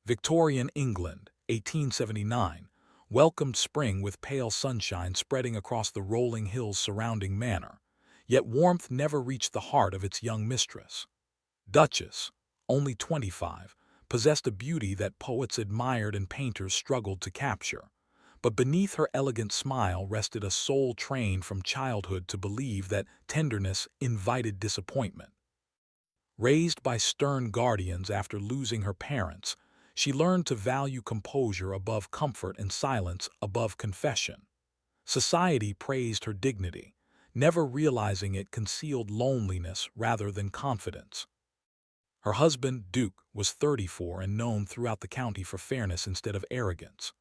Victorian England, 1879, welcomed spring with pale sunshine spreading across the rolling hills surrounding Manor, yet warmth never reached the heart of its young mistress. Duchess, only 25, possessed a beauty that poets admired and painters struggled to capture. But beneath her elegant smile rested a soul trained from childhood to believe that tenderness invited disappointment. Raised by stern guardians after losing her parents, she learned to value composure above comfort and silence above confession. Society praised her dignity, never realizing it concealed loneliness rather than confidence. Her husband, Duke, was 34 and known throughout the county for fairness instead of arrogance.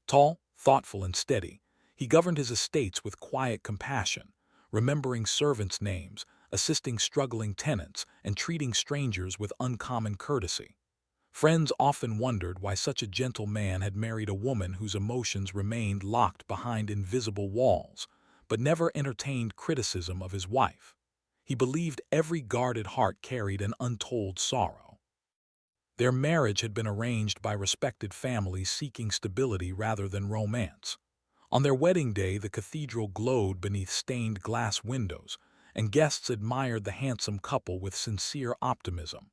Tall, thoughtful, and steady, he governed his estates with quiet compassion, remembering servants' names, assisting struggling tenants, and treating strangers with uncommon courtesy. Friends often wondered why such a gentle man had married a woman whose emotions remained locked behind invisible walls, but never entertained criticism of his wife. He believed every guarded heart carried an untold sorrow. Their marriage had been arranged by respected families seeking stability rather than romance. On their wedding day, the cathedral glowed beneath stained glass windows, and guests admired the handsome couple with sincere optimism,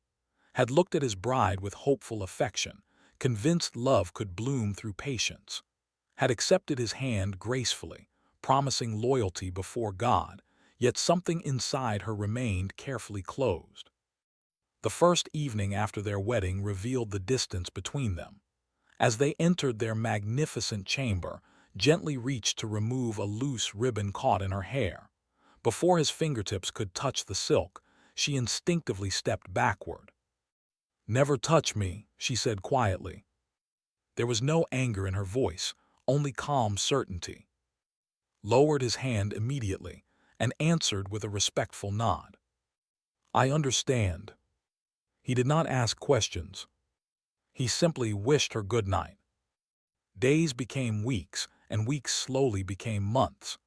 had looked at his bride with hopeful affection, convinced love could bloom through patience, had accepted his hand gracefully, promising loyalty before God, yet something inside her remained carefully closed. The first evening after their wedding revealed the distance between them. As they entered their magnificent chamber, gently reached to remove a loose ribbon caught in her hair. Before his fingertips could touch the silk, she instinctively stepped backward. "Never touch me," she said quietly. There was no anger in her voice, only calm certainty. Lowered his hand immediately, and answered with a respectful nod. "I understand." He did not ask questions. He simply wished her good night. Days became weeks, and weeks slowly became months.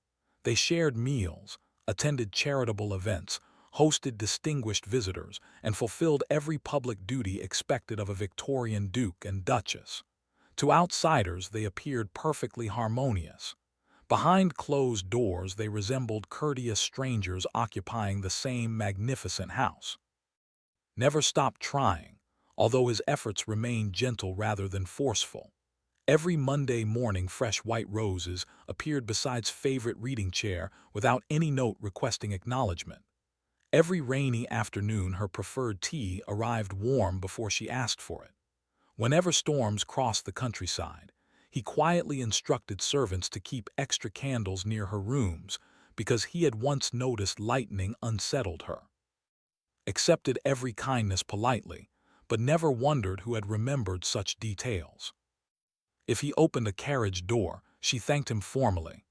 They shared meals, attended charitable events, hosted distinguished visitors, and fulfilled every public duty expected of a Victorian duke and duchess. To outsiders, they appeared perfectly harmonious. Behind closed doors, they resembled courteous strangers occupying the same magnificent house. Never stopped trying, although his efforts remained gentle rather than forceful. Every Monday morning, fresh white roses appeared beside his favorite reading chair without any note requesting acknowledgement. Every rainy afternoon, her preferred tea arrived warm before she asked for it. Whenever storms crossed the countryside, he quietly instructed servants to keep extra candles near her rooms because he had once noticed lightning unsettled her. Accepted every kindness politely, but never wondered who had remembered such details. If he opened a carriage door, she thanked him formally.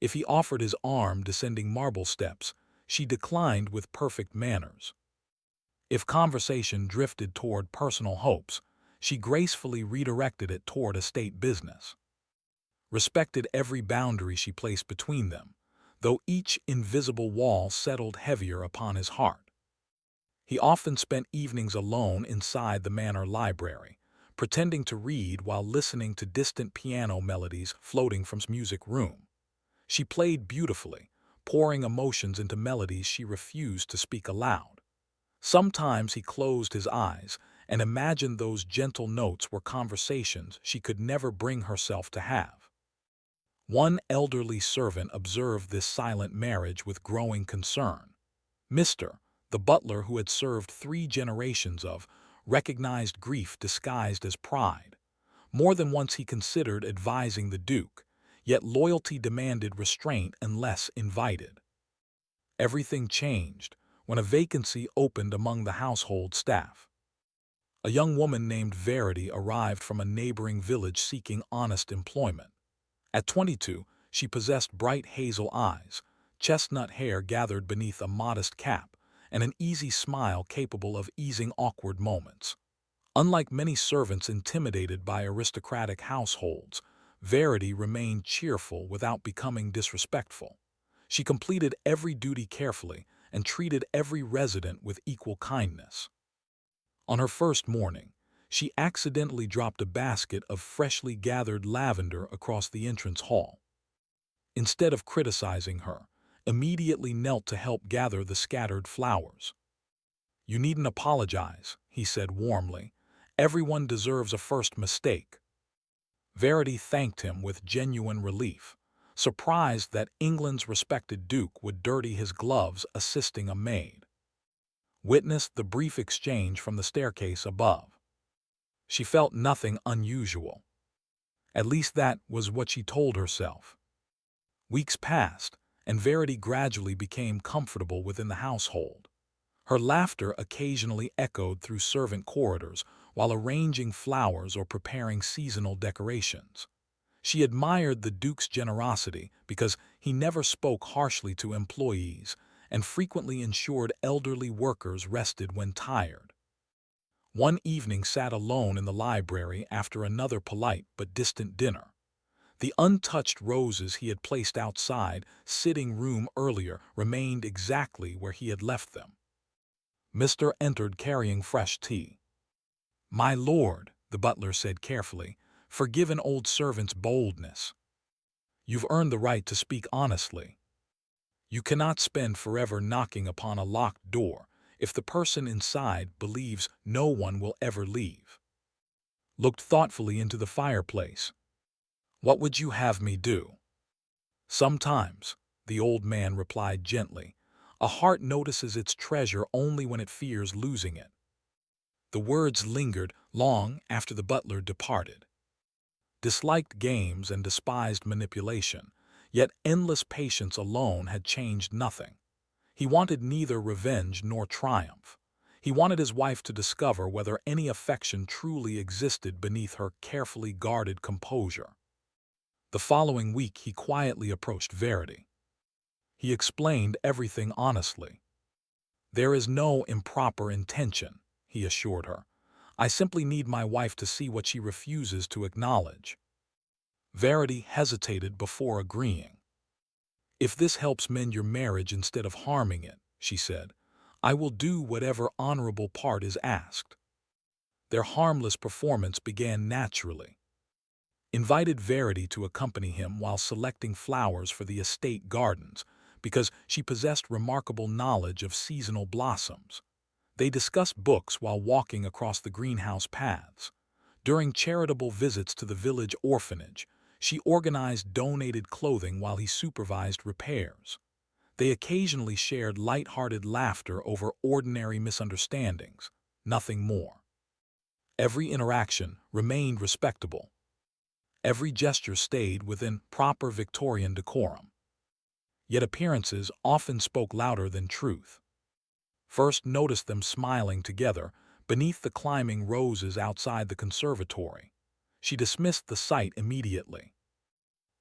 If he offered his arm descending marble steps, she declined with perfect manners. If conversation drifted toward personal hopes, she gracefully redirected it toward estate business. Respected every boundary she placed between them, though each invisible wall settled heavier upon his heart. He often spent evenings alone inside the manor library, pretending to read while listening to distant piano melodies floating from his music room. She played beautifully, pouring emotions into melodies she refused to speak aloud. Sometimes he closed his eyes and imagined those gentle notes were conversations she could never bring herself to have. One elderly servant observed this silent marriage with growing concern. Mr. the butler, who had served 3 generations of, recognized grief disguised as pride. More than once he considered advising the Duke, yet loyalty demanded restraint unless invited. Everything changed when a vacancy opened among the household staff. A young woman named Verity arrived from a neighboring village seeking honest employment. At 22, she possessed bright hazel eyes, chestnut hair gathered beneath a modest cap, and an easy smile capable of easing awkward moments. Unlike many servants intimidated by aristocratic households, Verity remained cheerful without becoming disrespectful. She completed every duty carefully and treated every resident with equal kindness. On her first morning, she accidentally dropped a basket of freshly gathered lavender across the entrance hall. Instead of criticizing her, immediately knelt to help gather the scattered flowers. "You needn't apologize," he said warmly. "Everyone deserves a first mistake." Verity thanked him with genuine relief, surprised that England's respected Duke would dirty his gloves assisting a maid. Witnessed the brief exchange from the staircase above. She felt nothing unusual. At least that was what she told herself. Weeks passed, and Verity gradually became comfortable within the household. Her laughter occasionally echoed through servant corridors while arranging flowers or preparing seasonal decorations. She admired the Duke's generosity because he never spoke harshly to employees and frequently ensured elderly workers rested when tired. One evening sat alone in the library after another polite but distant dinner. The untouched roses he had placed outside sitting room earlier remained exactly where he had left them. Mr. entered carrying fresh tea. "My lord," the butler said carefully, "forgive an old servant's boldness. You've earned the right to speak honestly. You cannot spend forever knocking upon a locked door if the person inside believes no one will ever leave." Looked thoughtfully into the fireplace. "What would you have me do?" "Sometimes," the old man replied gently, "a heart notices its treasure only when it fears losing it." The words lingered long after the butler departed. Disliked games and despised manipulation, yet endless patience alone had changed nothing. He wanted neither revenge nor triumph. He wanted his wife to discover whether any affection truly existed beneath her carefully guarded composure. The following week he quietly approached Verity. He explained everything honestly. "There is no improper intention," he assured her. "I simply need my wife to see what she refuses to acknowledge." Verity hesitated before agreeing. "If this helps mend your marriage instead of harming it," she said, "I will do whatever honorable part is asked." Their harmless performance began naturally. Invited Verity to accompany him while selecting flowers for the estate gardens, because she possessed remarkable knowledge of seasonal blossoms. They discussed books while walking across the greenhouse paths. During charitable visits to the village orphanage, she organized donated clothing while he supervised repairs. They occasionally shared light-hearted laughter over ordinary misunderstandings, nothing more. Every interaction remained respectable. Every gesture stayed within proper Victorian decorum. Yet appearances often spoke louder than truth. First noticed them smiling together beneath the climbing roses outside the conservatory. She dismissed the sight immediately.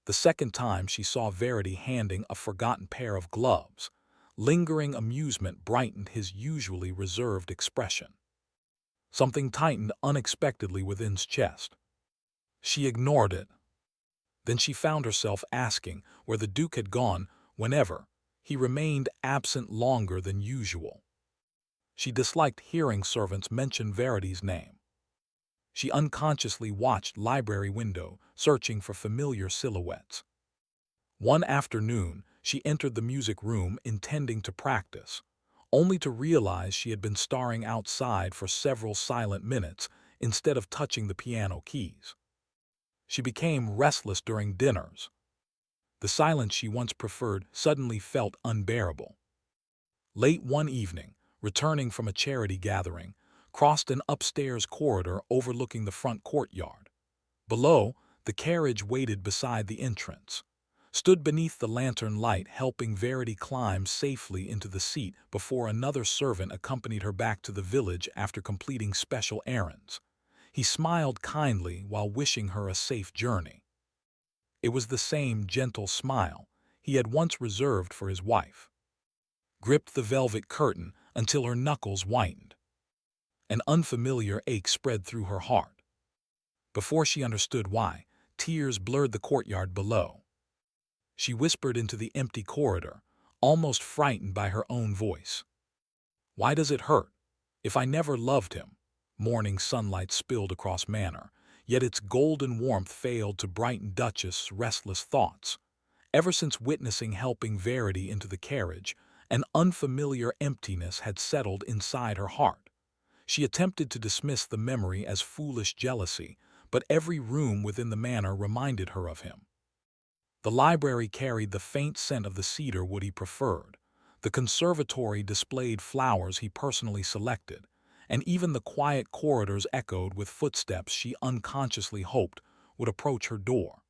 The second time she saw Verity handing a forgotten pair of gloves. Lingering amusement brightened his usually reserved expression. Something tightened unexpectedly within his chest. She ignored it. Then she found herself asking where the Duke had gone whenever he remained absent longer than usual. She disliked hearing servants mention Verity's name. She unconsciously watched library window, searching for familiar silhouettes. One afternoon, she entered the music room intending to practice, only to realize she had been staring outside for several silent minutes instead of touching the piano keys. She became restless during dinners. The silence she once preferred suddenly felt unbearable. Late one evening, returning from a charity gathering, crossed an upstairs corridor overlooking the front courtyard. Below, the carriage waited beside the entrance. Stood beneath the lantern light helping Verity climb safely into the seat before another servant accompanied her back to the village after completing special errands. He smiled kindly while wishing her a safe journey. It was the same gentle smile he had once reserved for his wife. Gripped the velvet curtain until her knuckles whitened. An unfamiliar ache spread through her heart. Before she understood why, tears blurred the courtyard below. She whispered into the empty corridor, almost frightened by her own voice. "Why does it hurt? If I never loved him, Morning sunlight spilled across Manor, yet its golden warmth failed to brighten Duchess' restless thoughts. Ever since witnessing helping Verity into the carriage, an unfamiliar emptiness had settled inside her heart. She attempted to dismiss the memory as foolish jealousy, but every room within the manor reminded her of him. The library carried the faint scent of the cedar wood he preferred. The conservatory displayed flowers he personally selected, and even the quiet corridors echoed with footsteps she unconsciously hoped would approach her door.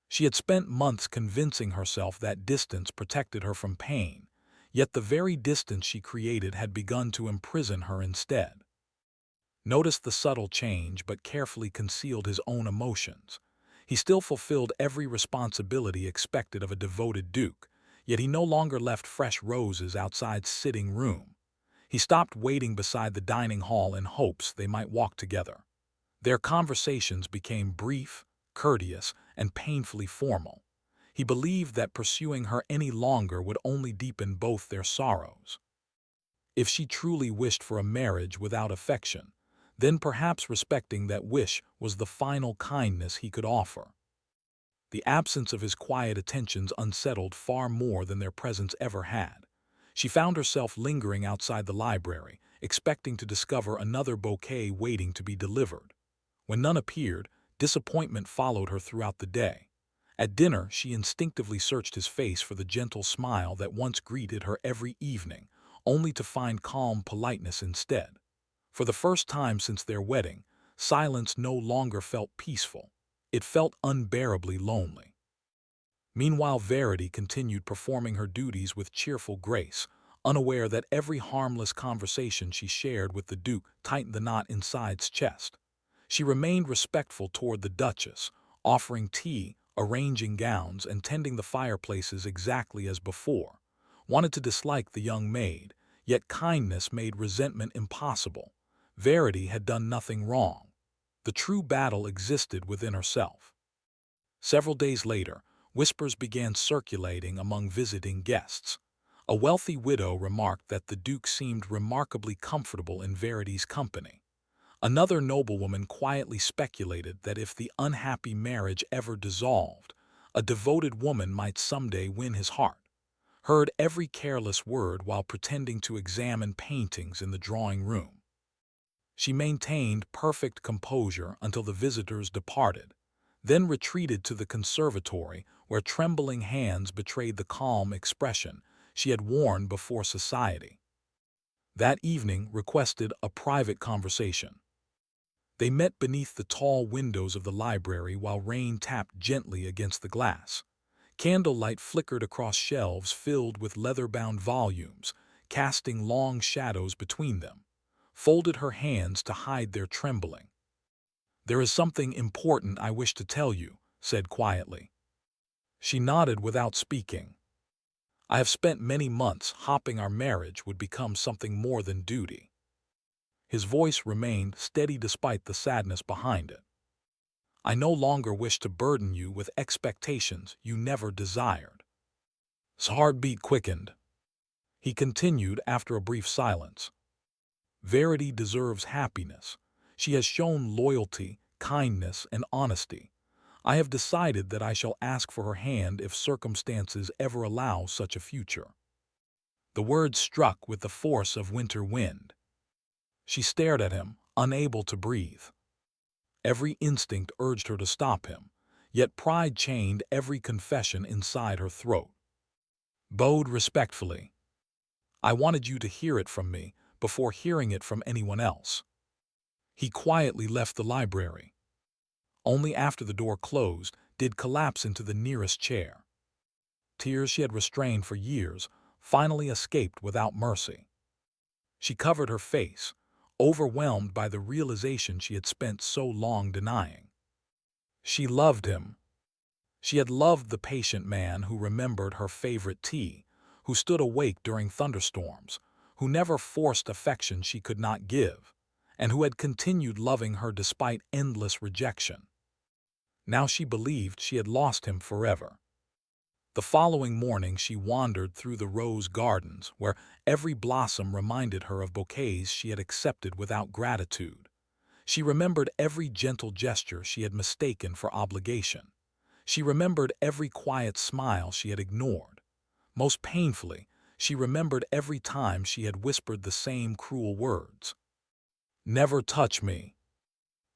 She had spent months convincing herself that distance protected her from pain, yet the very distance she created had begun to imprison her instead. Noticed the subtle change but carefully concealed his own emotions. He still fulfilled every responsibility expected of a devoted duke, yet he no longer left fresh roses outside sitting room. He stopped waiting beside the dining hall in hopes they might walk together. Their conversations became brief, courteous, and painfully formal. He believed that pursuing her any longer would only deepen both their sorrows. If she truly wished for a marriage without affection, then perhaps respecting that wish was the final kindness he could offer. The absence of his quiet attentions unsettled far more than their presence ever had. She found herself lingering outside the library, expecting to discover another bouquet waiting to be delivered. When none appeared, disappointment followed her throughout the day. At dinner, she instinctively searched his face for the gentle smile that once greeted her every evening, only to find calm politeness instead. For the first time since their wedding, silence no longer felt peaceful. It felt unbearably lonely. Meanwhile, Verity continued performing her duties with cheerful grace, unaware that every harmless conversation she shared with the Duke tightened the knot inside's chest. She remained respectful toward the Duchess, offering tea, arranging gowns, and tending the fireplaces exactly as before. Wanted to dislike the young maid, yet kindness made resentment impossible. Verity had done nothing wrong. The true battle existed within herself. Several days later, whispers began circulating among visiting guests. A wealthy widow remarked that the Duke seemed remarkably comfortable in Verity's company. Another noblewoman quietly speculated that if the unhappy marriage ever dissolved, a devoted woman might someday win his heart. Heard every careless word while pretending to examine paintings in the drawing room. She maintained perfect composure until the visitors departed, then retreated to the conservatory where trembling hands betrayed the calm expression she had worn before society. That evening requested a private conversation. They met beneath the tall windows of the library while rain tapped gently against the glass. Candlelight flickered across shelves filled with leather-bound volumes, casting long shadows between them. Folded her hands to hide their trembling. "There is something important I wish to tell you," said quietly. She nodded without speaking. "I have spent many months hoping our marriage would become something more than duty." His voice remained steady despite the sadness behind it. "I no longer wish to burden you with expectations you never desired." His heartbeat quickened. He continued after a brief silence. "Verity deserves happiness. She has shown loyalty, kindness, and honesty. I have decided that I shall ask for her hand if circumstances ever allow such a future." The words struck with the force of winter wind. She stared at him, unable to breathe. Every instinct urged her to stop him, yet pride chained every confession inside her throat. Bowed respectfully. "I wanted you to hear it from me before hearing it from anyone else." He quietly left the library. Only after the door closed did collapse into the nearest chair. Tears she had restrained for years finally escaped without mercy. She covered her face, overwhelmed by the realization she had spent so long denying. She loved him. She had loved the patient man who remembered her favorite tea, who stood awake during thunderstorms, who never forced affection she could not give, and who had continued loving her despite endless rejection. Now she believed she had lost him forever. The following morning she wandered through the rose gardens, where every blossom reminded her of bouquets she had accepted without gratitude. She remembered every gentle gesture she had mistaken for obligation. She remembered every quiet smile she had ignored. Most painfully, she remembered every time she had whispered the same cruel words. "Never touch me."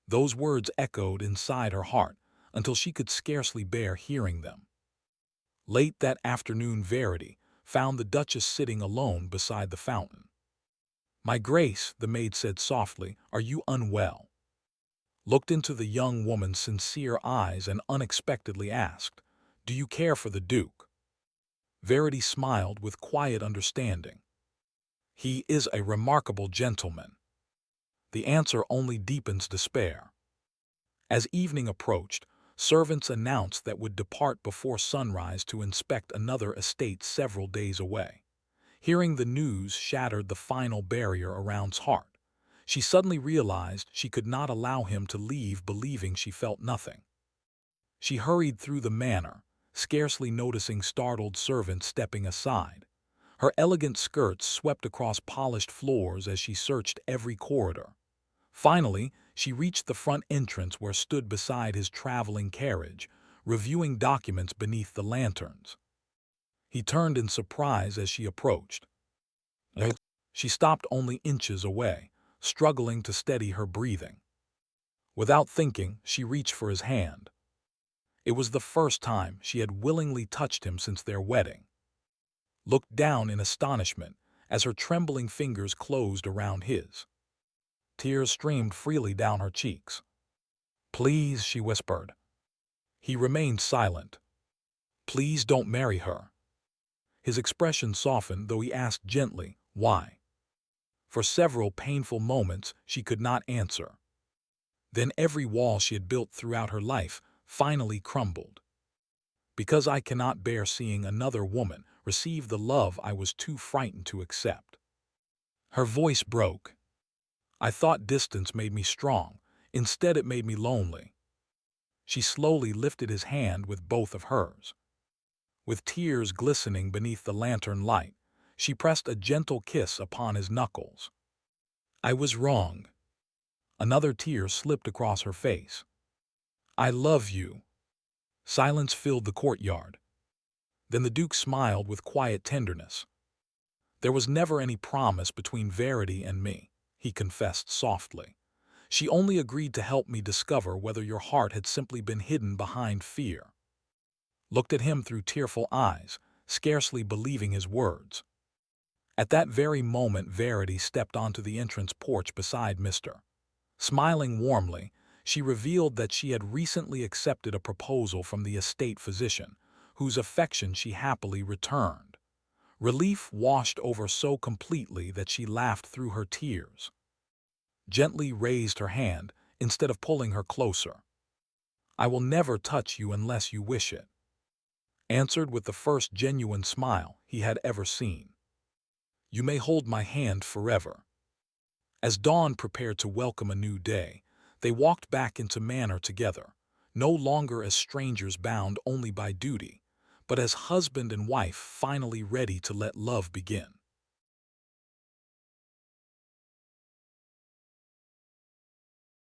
Those words echoed inside her heart until she could scarcely bear hearing them. Late that afternoon, Verity found the Duchess sitting alone beside the fountain. "My Grace," the maid said softly, "are you unwell?" Looked into the young woman's sincere eyes and unexpectedly asked, "Do you care for the Duke?" Verity smiled with quiet understanding. "He is a remarkable gentleman." The answer only deepens despair. As evening approached, servants announced that would depart before sunrise to inspect another estate several days away. Hearing the news shattered the final barrier around's heart. She suddenly realized she could not allow him to leave believing she felt nothing. She hurried through the manor, scarcely noticing startled servants stepping aside. Her elegant skirts swept across polished floors as she searched every corridor. Finally, she reached the front entrance where stood beside his traveling carriage, reviewing documents beneath the lanterns. He turned in surprise as she approached. She stopped only inches away, struggling to steady her breathing. Without thinking, she reached for his hand. It was the first time she had willingly touched him since their wedding. Looked down in astonishment as her trembling fingers closed around his. Tears streamed freely down her cheeks. "Please," she whispered. He remained silent. "Please don't marry her." His expression softened, though he asked gently, "Why?" For several painful moments she could not answer. Then every wall she had built throughout her life finally crumbled. "Because I cannot bear seeing another woman receive the love I was too frightened to accept." Her voice broke. "I thought distance made me strong. Instead, it made me lonely." She slowly lifted his hand with both of hers. With tears glistening beneath the lantern light, she pressed a gentle kiss upon his knuckles. "I was wrong." Another tear slipped across her face. "I love you." Silence filled the courtyard. Then the Duke smiled with quiet tenderness. "There was never any promise between Verity and me," he confessed softly. "She only agreed to help me discover whether your heart had simply been hidden behind fear." Looked at him through tearful eyes, scarcely believing his words. At that very moment, Verity stepped onto the entrance porch beside Mr. Smiling warmly, she revealed that she had recently accepted a proposal from the estate physician, whose affection she happily returned. Relief washed over so completely that she laughed through her tears. Gently raised her hand instead of pulling her closer. "I will never touch you unless you wish it," answered with the first genuine smile he had ever seen. "You may hold my hand forever." As dawn prepared to welcome a new day, they walked back into Manor together, no longer as strangers bound only by duty, but as husband and wife finally ready to let love begin.